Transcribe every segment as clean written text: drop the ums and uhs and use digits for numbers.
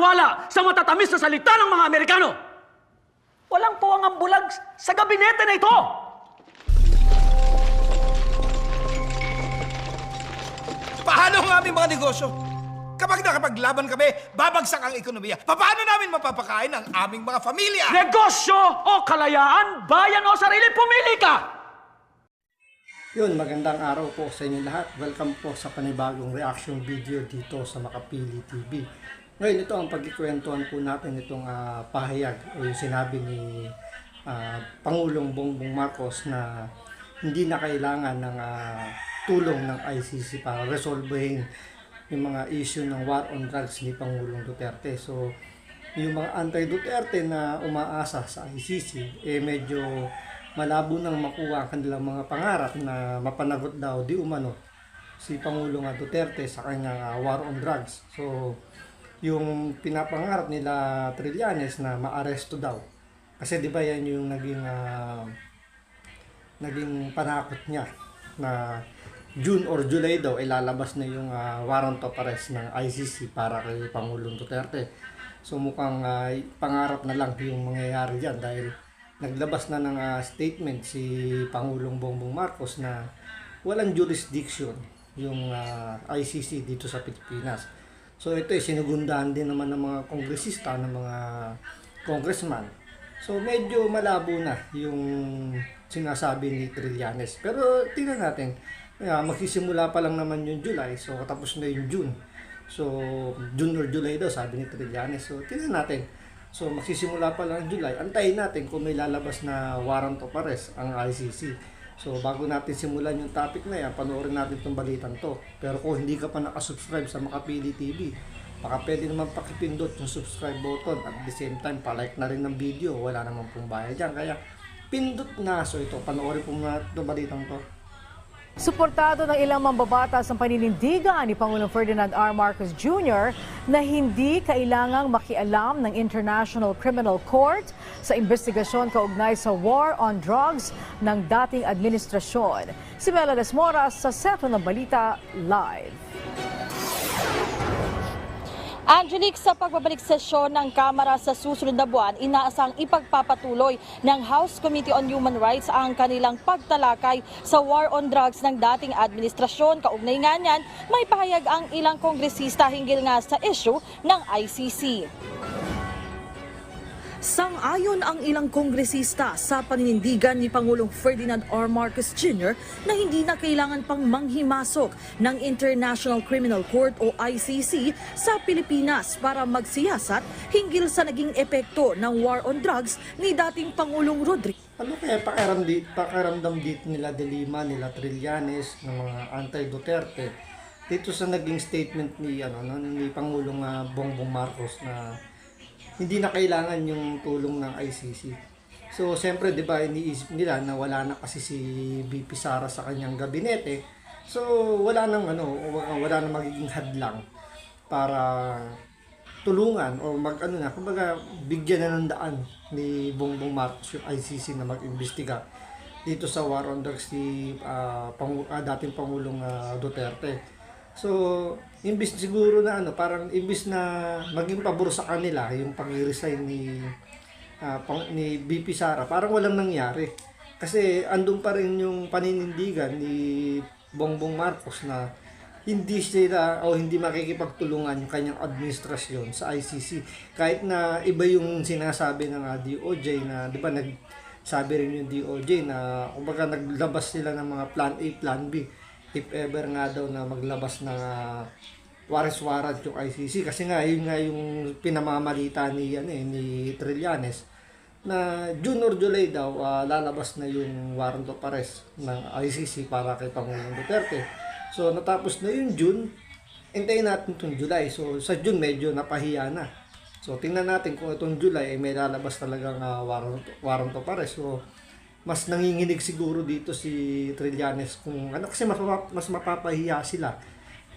makapaniwala sa matatamis na salita ng mga Amerikano. Walang puwang ang bulag sa gabinete na ito. Paano ang aming mga negosyo? Kapag nakapaglaban kami, babagsak ang ekonomiya. Paano namin mapapakain ang aming mga pamilya? Negosyo o kalayaan, bayan o sarili, pumili ka! Yun, magandang araw po sa inyo lahat. Welcome po sa panibagong reaction video dito sa Makapili TV. Ngayon, ito ang pagkikwentuhan po natin itong pahayag o yung sinabi ni Pangulong Bongbong Marcos na hindi na kailangan ng tulong ng ICC para resolvehin yung mga issue ng war on drugs ni Pangulong Duterte. So, yung mga anti-Duterte na umaasa sa ICC, medyo malabo nang makuha ang kanilang mga pangarap na mapanagot daw di umano si Pangulong Duterte sa kanyang war on drugs. So, yung pinapangarap nila Trillanes na maaresto daw. Kasi di ba yan yung naging panakot niya na June or July daw ilalabas na yung warrant of arrest ng ICC para kay Pangulong Duterte. So mukhang pangarap na lang yung mangyayari dyan dahil naglabas na ng statement si Pangulong Bongbong Marcos na walang jurisdiction yung ICC dito sa Pilipinas. So ito ay sinugundahan din naman ng mga kongresista, ng mga congressman. So medyo malabo na yung sinasabi ni Trillanes. Pero tingnan natin, magsisimula pa lang naman yung July, so katapos na yung June. So June or July daw sabi ni Trillanes. So tingnan natin. So magsisimula pa lang July, antayin natin kung may lalabas na warrant of arrest ang ICC. So bago natin simulan yung topic na yan, panoorin natin itong balitan to. Pero kung hindi ka pa nakasubscribe sa Makapili TV, baka pwede naman pakipindot yung subscribe button at the same time palike na rin ng video. Wala naman pong bayad dyan, kaya pindot na. So ito, panoorin po muna itong balitan to. Suportado ng ilang mambabatas ang paninindigan ni Pangulong Ferdinand R. Marcos Jr. na hindi kailangang makialam ng International Criminal Court sa investigasyon kaugnay sa war on drugs ng dating administrasyon. Si Mela Desmora sa Sentro ng Balita Live. Angelique, sa pagbabalik sesyon ng Kamara sa susunod na buwan, inaasang ipagpapatuloy ng House Committee on Human Rights ang kanilang pagtalakay sa war on drugs ng dating administrasyon. Kaugnay nga niyan, may pahayag ang ilang kongresista hinggil nga sa issue ng ICC. Sang-ayon ang ilang kongresista sa paninindigan ni Pangulong Ferdinand R. Marcos Jr. na hindi na kailangan pang manghimasok ng International Criminal Court o ICC sa Pilipinas para magsiyasat hinggil sa naging epekto ng war on drugs ni dating Pangulong Rodrigo. Ano kaya pakiramdam dito nila De Lima, nila Trillanes, ng mga anti-Duterte dito sa naging statement ni ni Pangulong Bongbong Marcos na hindi na kailangan yung tulong ng ICC. So, siyempre, di ba, iniisip nila na wala na kasi si VP Sara sa kanyang gabinete. So, wala nang magiging hadlang para tulungan o kumbaga, bigyan na ng daan ni Bongbong Marcos yung ICC na mag-imbestiga dito sa war on drugs ni dating Pangulong Duterte. So, imbis siguro na parang imbis na maging pabor sa kanila yung pag-resign ni VP Sara, parang walang nangyari. Kasi andun pa rin yung paninindigan ni Bongbong Marcos na hindi sila o hindi makikipagtulungan yung kanyang administrasyon sa ICC. Kahit na iba yung sinasabi ng DOJ na, di ba, nagsabi rin yung DOJ na kumbaga naglabas sila ng mga plan A, plan B. If ever nga daw na maglabas ng warrant yung ICC, kasi nga yun nga yung pinamamalita ni Trillanes na June or July daw lalabas na yung warrant of arrest ng ICC para kay Pangulong Duterte. So natapos na yung June, hintayin natin itong July. So sa June medyo napahiya na. So tingnan natin kung itong July ay may lalabas talagang warrant of arrest. So mas nanginginig siguro dito si Trillanes kung kasi mas mapapahiya sila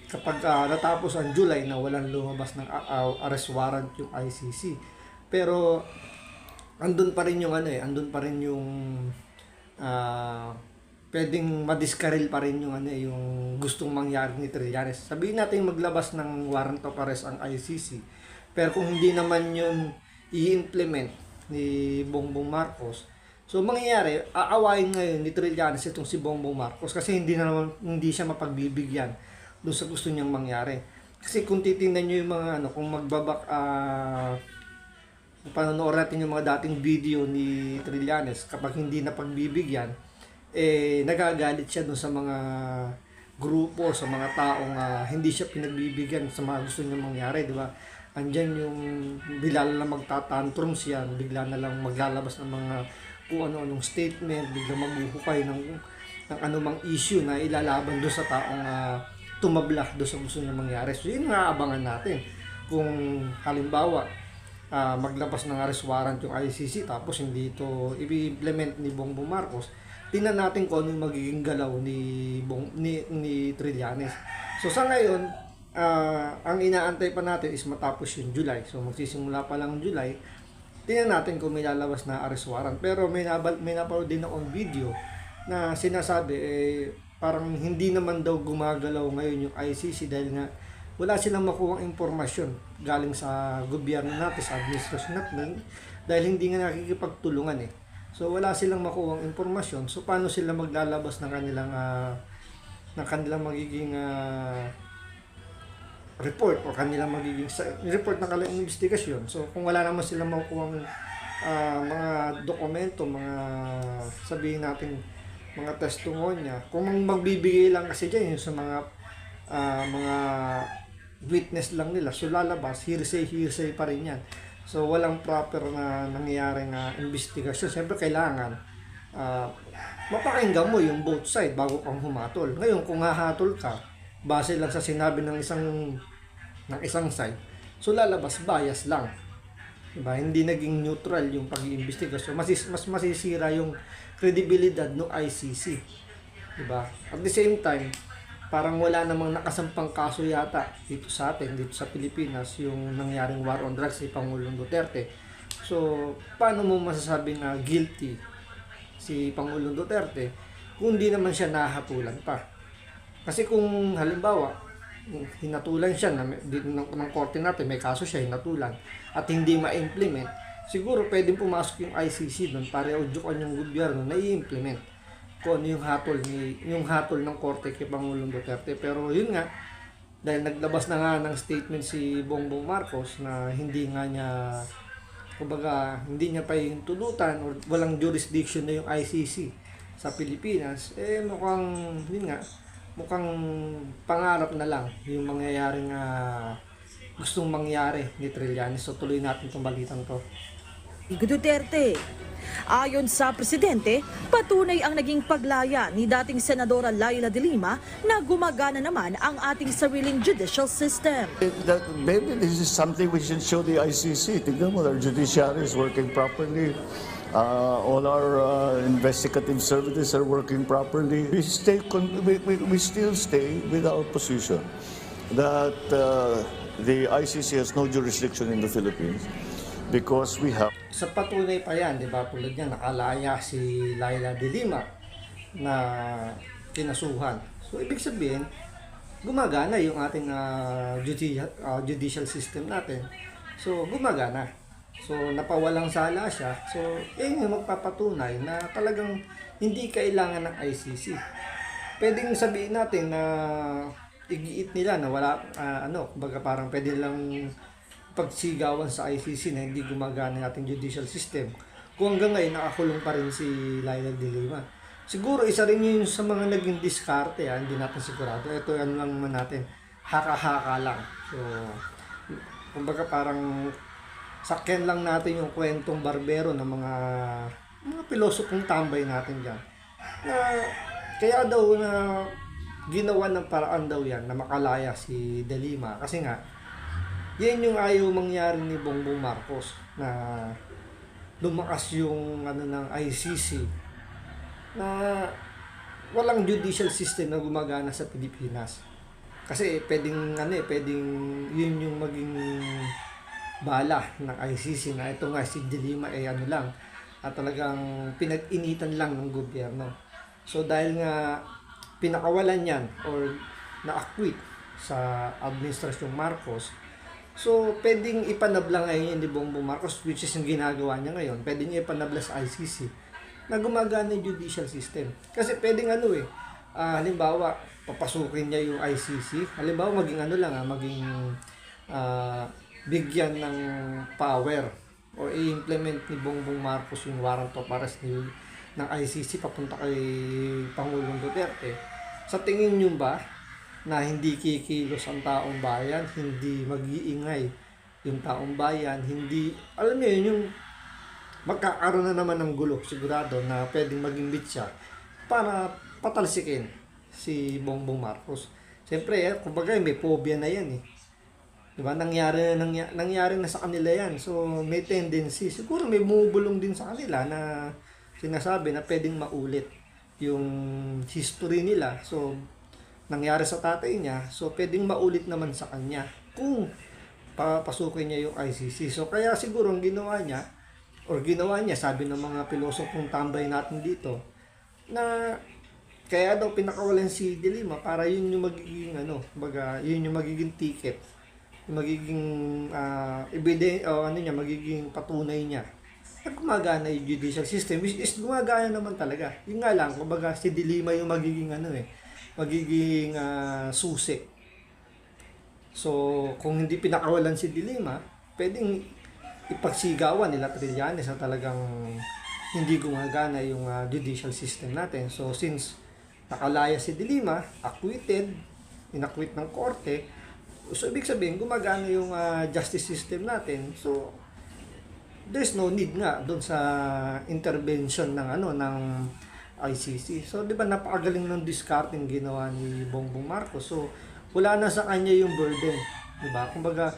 kapag natapos ang July na walang lumabas ng arrest warrant yung ICC. Pero andun pa rin yung andun pa rin yung pwedeng madiskaril pa rin yung yung gustong mangyari ni Trillanes. Sabihin natin maglabas ng warrant of arrest ang ICC. Pero kung hindi naman yun i-implement ni Bongbong Marcos, so mangyayari, aawayin ngayon ni Trillanes itong si Bongbong Marcos kasi hindi siya mapagbibigyan doon sa gusto niyang mangyari. Kasi kung titingnan niyo yung mga kung panonood natin yung mga dating video ni Trillanes, kapag hindi na pagbibigyan, nagagalit siya dun sa mga grupo, sa mga taong hindi siya pinagbibigyan sa mga gusto niya mangyari, di ba? Andyan yung bigla na lang magtatantrums yan, bigla na lang maglalabas ng mga kung ano-anong statement, bigla magbuhukay ng anumang issue na ilalaban doon sa taong tumabla doon sa gusto niya mangyari. So yun nga abangan natin. Kung halimbawa, maglabas ng arrest warrant yung ICC tapos hindi ito i-implement ni Bongbong Marcos, tingnan natin kung ano yung magiging galaw ni Trillanes. So sa ngayon, ang inaantay pa natin is matapos yung July. So magsisimula pa lang July, tingnan natin kung may lalabas na arrest warrant. Pero may napanood din akong video na sinasabi parang hindi naman daw gumagalaw ngayon yung ICC dahil nga wala silang makuhang impormasyon galing sa gobyerno natin, sa administrasyon natin, dahil hindi nga nakikipagtulungan So wala silang makuhang impormasyon. So paano sila maglalabas ng kanilang magiging report o kanilang magiging report ng kanilang investigasyon. So kung wala naman silang makuhang mga dokumento, mga sabihin natin mga testimonya, kung magbibigay lang kasi diyan yung sa mga witness lang nila, so lalabas hearsay pa rin yan. So walang proper na nangyayaring investigasyon. Siyempre kailangan mapakinggan mo yung both side bago kang humatol. Ngayon kung hahatol ka base lang sa sinabi ng isang side, so lalabas bias lang, diba? Hindi naging neutral yung pag-iimbestigasyon. Mas masisira yung kredibilidad ng ICC, diba? At the same time, parang wala namang nakasampang kaso yata dito sa atin, dito sa Pilipinas, yung nangyaring war on drugs si Pangulong Duterte. So, paano mo masasabi na guilty si Pangulong Duterte kung hindi naman siya nahatulan pa? Kasi kung halimbawa, hinatulan siya ng korte natin, may kaso siya, hinatulan, at hindi ma-implement, siguro pwedeng pumasok yung ICC doon para udyukan yung gobyerno na i-implement kung ano yung hatol ng korte kay Pangulong Duterte. Pero yun nga, dahil naglabas na nga ng statement si Bongbong Marcos na hindi niya pa yung tulutan o walang jurisdiction na yung ICC sa Pilipinas, mukhang pangarap na lang yung mangyayaring gustong mangyari ni Trillanes. So tuloy natin itong balitang to. Duterte. Ayon sa presidente, patunay ang naging paglaya ni dating Senadora Laila de Lima na gumagana naman ang ating sariling judicial system. Maybe this is something we should show the ICC. Tignan mo, our judiciary is working properly. All our investigative services are working properly. We still stay with our position that the ICC has no jurisdiction in the Philippines because we have. Sa patunay pa yan, di ba? Tulad niya, nakalaya si Laila de Lima na kinasuhan. So, ibig sabihin, gumagana yung ating judicial system natin. So, gumagana. So, napawalang sala siya. So, yung magpapatunay na talagang hindi kailangan ng ICC. Pwedeng sabihin natin na igiit nila na wala, kumbaga parang pwede lang pagsigawan sa ICC na hindi gumagana ng ating judicial system. Kung hanggang ngayon nakakulong pa rin si Laila de Lima. Siguro isa rin yun sa mga naging diskarte, hindi natin sigurado. Ito lang naman natin, haka-haka lang. So, kumbaga parang sakyan lang natin yung kwentong barbero ng mga pilosopong tambay natin dyan. Na kaya daw na ginawa ng paraan daw yan na makalaya si de Lima. Kasi nga, yan yung ayaw mangyari ni Bongbong Marcos na lumakas yung ng ICC na walang judicial system na gumagana sa Pilipinas. Kasi pwedeng yun yung maging bala ng ICC na ito nga si de Lima lang at talagang pinag-initan lang ng gobyerno. So dahil nga pinakawalan yan or na-acquit sa administrasyong Marcos, So, pwedeng ipanabla ngayon yun ni Bongbong Marcos, which is yung ginagawa niya ngayon. Pwede niya ipanabla sa ICC na gumagana yung judicial system. Kasi pwedeng halimbawa, papasukin niya yung ICC. Halimbawa, maging bigyan ng power or i-implement ni Bongbong Marcos yung warrant of arrest ng ICC papunta kay Pangulong Duterte. Sa tingin niyo ba na hindi kikilos ang taong bayan, hindi mag-iingay yung taong bayan, hindi, alam niyo yun, yung magkakaroon na naman ng gulo, sigurado na pwedeng maging bitsa para patalsikin si Bongbong Marcos. Siyempre, kumbaga may phobia na yan eh. Diba? Nangyari na sa kanila yan. So, may tendency, siguro may bumubulong din sa kanila na sinasabi na pwedeng maulit yung history nila. So, nangyari sa tatay niya, so pwedeng maulit naman sa kanya kung papasukin niya yung ICC. So, kaya siguro ang ginawa niya, sabi ng mga pilosopong tambay natin dito, na kaya daw pinakawalan si De Lima para yun yung magiging yun yung magiging ticket, yung magiging magiging patunay niya na gumagana yung judicial system, which is gumagana naman talaga. Yun nga lang, kumbaga si De Lima yung magiging magiging susi. So, kung hindi pinakawalan si De Lima, pwedeng ipagsigawan nila Trillanes na talagang hindi gumagana yung judicial system natin. So, since nakalaya si De Lima, inakwit ng korte, so ibig sabihin gumagana yung justice system natin. So, there's no need nga doon sa intervention ng ICC. So, di ba napakagaling ng discarding ginawa ni Bongbong Marcos. So, wala na sa kanya yung burden. Di ba? Kumbaga,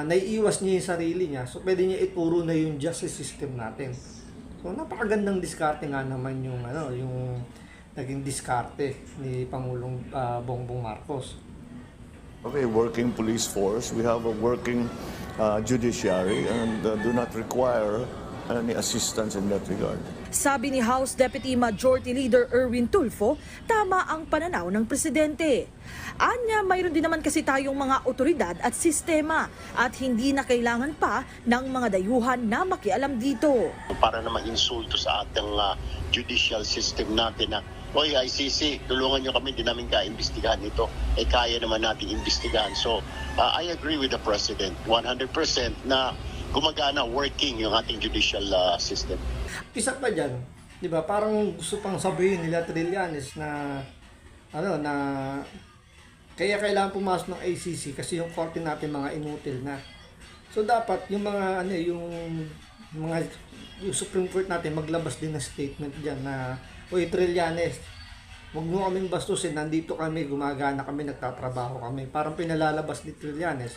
naiiwas niya yung sarili niya. So, pwede niya ituro na yung justice system natin. So, napakagandang diskarte nga naman yung naging diskarte ni Pangulong Bongbong Marcos. We have a working police force, we have a working judiciary, and do not require any assistance in that regard. Sabi ni House Deputy Majority Leader Erwin Tulfo, tama ang pananaw ng presidente. Anya, mayroon din naman kasi tayong mga otoridad at sistema at hindi na kailangan pa ng mga dayuhan na makialam dito. Para na ma-insulto sa ating judicial system natin na, "Oy, ICC, tulungan nyo kami, di namin kaimbestigahan ito." Kaya naman natin imbestigahan. So, I agree with the President 100% na gumagana, working yung ating judicial system. Isa pa dyan, di ba, parang gusto pang sabihin nila Trillanes na kaya kailangan pumasok ng ICC kasi yung korte natin mga inutil na. So dapat yung mga yung Supreme Court natin maglabas din ng statement diyan na, "Oy Trillanes, huwag mo kaming bastusin, nandito kami, gumagana kami, nagtatrabaho kami." Parang pinalalabas ni Trillanes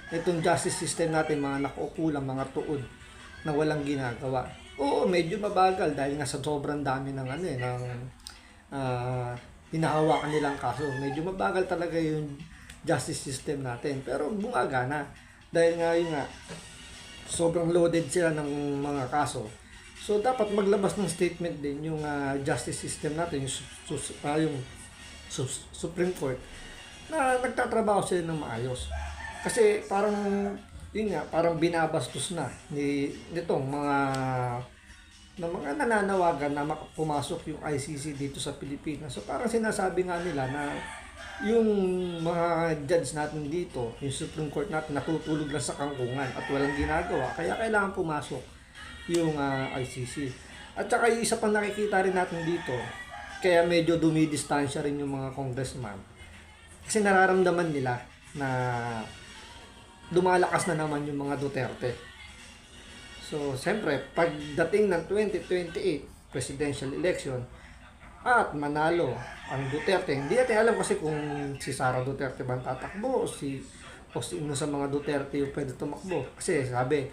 itong justice system natin, mga nakukulang, mga tuod na walang ginagawa. Oo, medyo mabagal dahil nga sa sobrang dami ng hinahawakan nilang kaso. Medyo mabagal talaga yung justice system natin. Pero gumagana. Dahil nga sobrang loaded sila ng mga kaso. So, dapat maglabas ng statement din yung justice system natin, yung Supreme Court, na nagtatrabaho sila ng maayos. Kasi parang binabastos na nitong mga nananawagan na pumasok yung ICC dito sa Pilipinas. So parang sinasabi nga nila na yung mga judge natin dito, yung Supreme Court natin, natutulog lang sa kangkungan at walang ginagawa. Kaya kailangan pumasok yung ICC. At saka yung isa pang nakikita rin natin dito, kaya medyo dumidistansya rin yung mga congressman. Kasi nararamdaman nila na lumalakas na naman yung mga Duterte. So, siyempre, pagdating ng 2028 presidential election at manalo ang Duterte, hindi natin alam kasi kung si Sara Duterte ba ang tatakbo o sino sa mga Duterte yung pwede tumakbo. Kasi sabi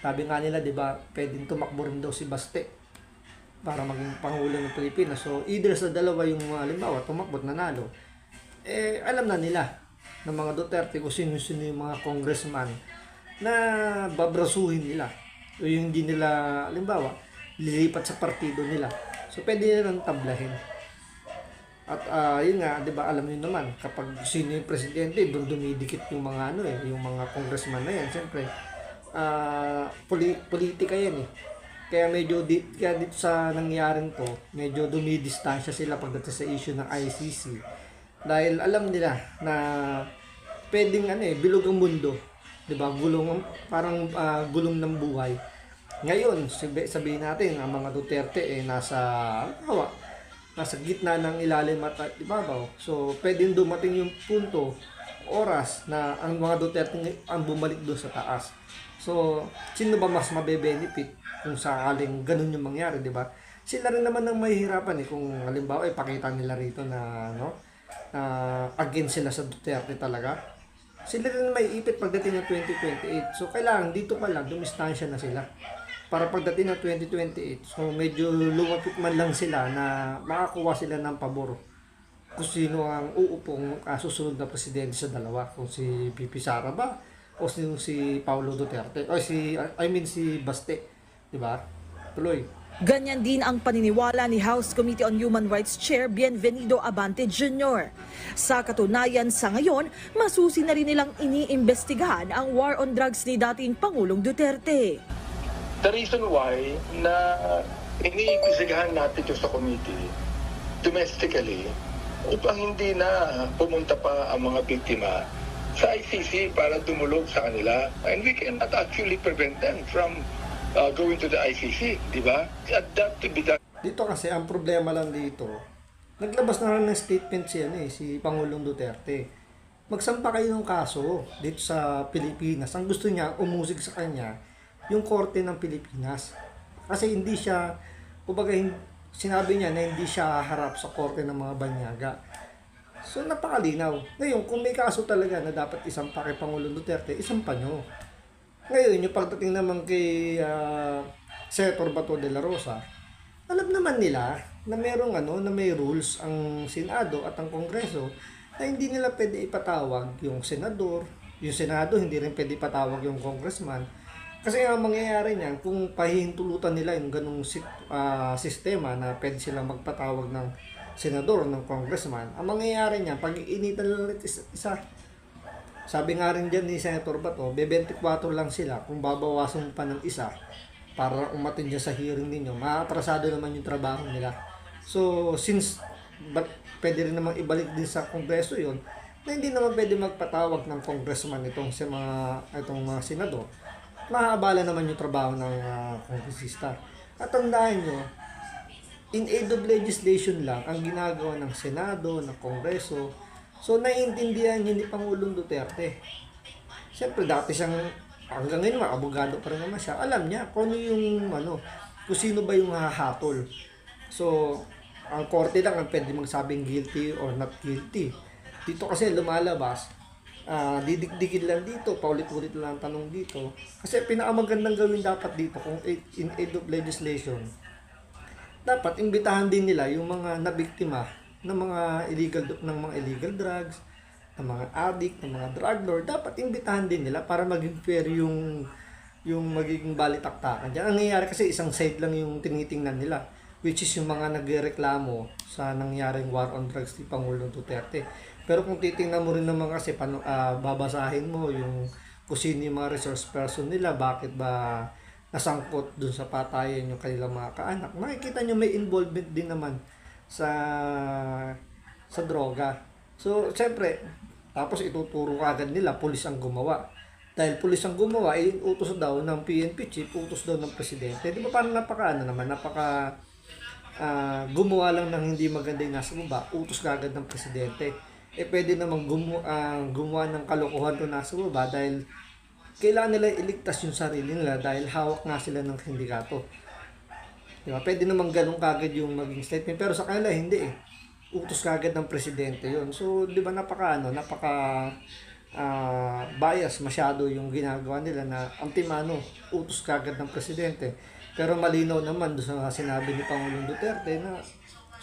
nga nila, di ba, pwedeng tumakbo rin daw si Baste para maging Pangulo ng Pilipinas. So, either sa dalawa yung halimbawa, tumakbo at nanalo, alam na nila ng mga Duterte kung sino-sino yung mga congressman na babrasuhin nila o yung hindi nila, halimbawa, lilipat sa partido nila. So, pwede nilang tablahin. At yun nga, 'di ba, alam niyo naman kapag sino yung presidente, doon dumidikit yung mga yung mga congressman na yan. Siyempre, politika yan eh. Kaya kaya dito sa nangyaring to, medyo dumidistansya sila pagdating sa issue ng ICC. Dahil alam nila na pwedeng bilog ang mundo, 'di ba? Parang gulong ng buhay. Ngayon, sabihin natin ang mga Duterte nasa gitna ng ilalim at ibabaw. So, pwedeng dumating yung punto, oras na ang mga Duterte ang bumalik doon sa taas. So, sino ba mas mabe-benefit kung sakaling ganun yung mangyari, di ba? Sila rin naman ang mahihirapan kung halimbawa pakita nila rito na against sila sa Duterte talaga. Sila rin may ipit pagdating ng 2028. So, kailangan dito pa lang dumistansya na sila para pagdating ng 2028. So, medyo lumapit man lang sila na makakuha sila ng pabor kung sino ang uupong susunod na presidente sa dalawa. Kung si Pipi Sara ba o si Paulo Duterte o si Baste, di ba? Tuloy. Ganyan din ang paniniwala ni House Committee on Human Rights Chair Bienvenido Abante Jr. Sa katunayan sa ngayon, masusi na rin nilang iniimbestigahan ang war on drugs ni dating Pangulong Duterte. The reason why na iniimbestigahan natin ito sa committee domestically upang hindi na pumunta pa ang mga biktima sa ICC para dumulog sa kanila, and we cannot actually prevent them from going to the ICC, di ba? At that to be done. Dito kasi ang problema lang dito, naglabas na rin ng statement si Pangulong Duterte. Magsampa kayo ng kaso dito sa Pilipinas. Ang gusto niya, umusig sa kanya, yung korte ng Pilipinas. Kasi hindi siya, kumbaga sinabi niya na hindi siya harap sa korte ng mga banyaga. So napakalinaw. Ngayon, kung may kaso talaga na dapat isampa kay Pangulong Duterte, isampa nyo. Ngayon, yung pagdating naman kay Senator Bato de la Rosa, alam naman nila na na may rules ang Senado at ang Kongreso na hindi nila pwede ipatawag yung senador, yung Senado hindi rin pwede ipatawag yung congressman. Kasi ang mangyayari niyan, kung pahihintulutan nila yung ganung sistema na pwede silang magpatawag ng senador o ng congressman, ang mangyayari niyan, pag iinitan nila isa, sabi nga rin dyan ni Senator Bato, 24 lang sila kung babawasan pa ng isa para umatin dyan sa hearing ninyo, maatrasado naman yung trabaho nila. So, since pwede rin naman ibalik din sa Kongreso yon, na hindi naman pwede magpatawag ng congressman itong mga senador, mahabala naman yung trabaho ng kongresista. At tandaan nyo, in aid of legislation lang ang ginagawa ng Senado, ng Kongreso. So, naiintindihan niya ni Pangulong Duterte. Siyempre, dati siyang, hanggang ngayon, abogado pa rin naman siya. Alam niya kung kung sino ba yung hahatol. So, ang korte lang ang pwede magsabing guilty or not guilty. Dito kasi lumalabas, didikdikin lang dito, paulit-ulit lang ang tanong dito. Kasi pinakamagandang gawin dapat dito, kung in aid of legislation, dapat imbitahan din nila yung mga nabiktima ng mga illegal drugs, ng mga addict, ng mga drug lord. Dapat imbitahan din nila para maging fair yung magiging balitaktakan. Diyan ang nangyayari kasi isang side lang yung tinitingnan nila, which is yung mga nagreklamo sa nangyaring war on drugs ni Pangulong Duterte. Pero kung titingnan mo rin naman kasi babasahin mo yung kung sino yung mga resource person nila, bakit ba nasangkot dun sa patayan yung kanilang mga kaanak, makikita nyo may involvement din naman sa droga. So, siyempre, tapos ituturo agad nila, pulis ang gumawa. Dahil pulis ang gumawa, utos daw ng PNP chief, utos daw ng presidente. Di ba parang napaka gumawa lang ng hindi maganda yung nasa baba, utos agad ng presidente. Pwede namang gumawa ng kalokohan to nasa baba dahil kailangan nila iligtas yung sarili nila dahil hawak nga sila ng sindikato. Diba? Pwede naman ganun kagad yung maging statement, pero sa kanila hindi utos kagad ng presidente yon. So, di ba napaka bias masyado yung ginagawa nila na antimano, utos kagad ng presidente. Pero malinaw naman doon sa sinabi ni Pangulong Duterte na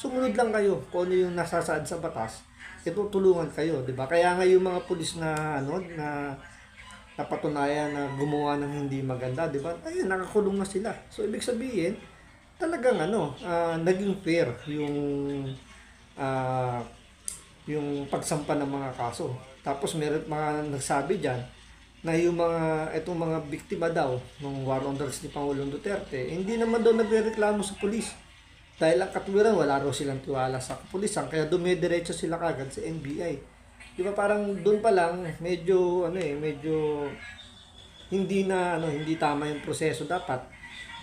sumunod lang kayo kung ano yung nasasaad sa batas, itutulungan kayo, di ba? Kaya nga yung mga pulis na napatunayan na gumawa ng hindi maganda, di ba? Ayun, nakakulong na sila. So, ibig sabihin, talagang naging fair yung yung pagsampa ng mga kaso. Tapos meron mga nagsabi diyan na yung itong mga biktima daw ng war on drugs ni Pangulong Duterte, hindi naman daw nagrereklamo sa pulis. Dahil ang katwiran, wala raw silang tiwala sa kapulisan, kaya dumidiretso sila kagad sa NBI. Di ba parang doon pa lang medyo medyo hindi tama yung proseso. Dapat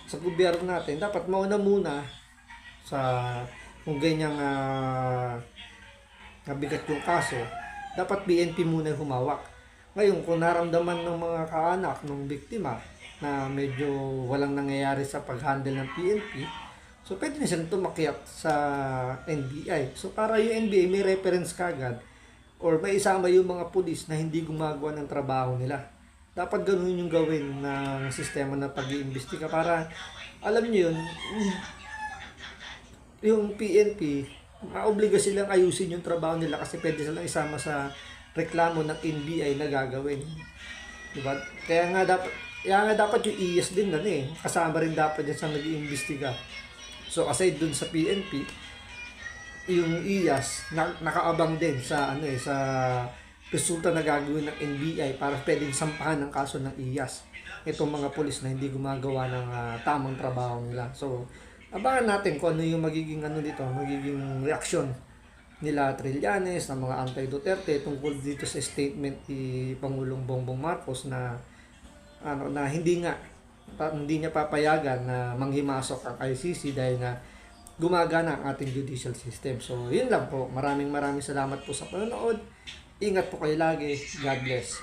sa gobyerno natin, dapat mauna muna sa kung ganyang nabigat yung kaso, dapat PNP muna yung humawak. Ngayon, kung naramdaman ng mga kaanak ng biktima na medyo walang nangyayari sa pag-handle ng PNP, so pwede na silang tumakyat sa NBI. So para yung NBI may reference kagad or may isama yung mga pulis na hindi gumagawa ng trabaho nila. Dapat ganun yung gawin ng sistema na pag-iimbestiga para alam niyo yun, yung PNP, maobliga silang ayusin yung trabaho nila kasi pwede silang isama sa reklamo ng NBI na gagawin. Diba? Kaya nga dapat yung IAS din kasama rin dapat dyan sa nag-iimbestiga. So aside dun sa PNP, yung IAS nakaabang din sa sa resulta na gagawin ng NBI para pwedeng sampahan ng kaso ng IAS itong mga pulis na hindi gumagawa ng tamang trabaho nila. So abangan natin kung ano yung magiging magiging reaksyon nila Trillanes, ng mga anti-Duterte tungkol dito sa statement ni Pangulong Bongbong Marcos na na hindi niya papayagan na manghimasok ang ICC dahil nga gumagana ang ating judicial system. So, yun lang po. Maraming salamat po sa panonood. Ingat po kayo lagi. God bless.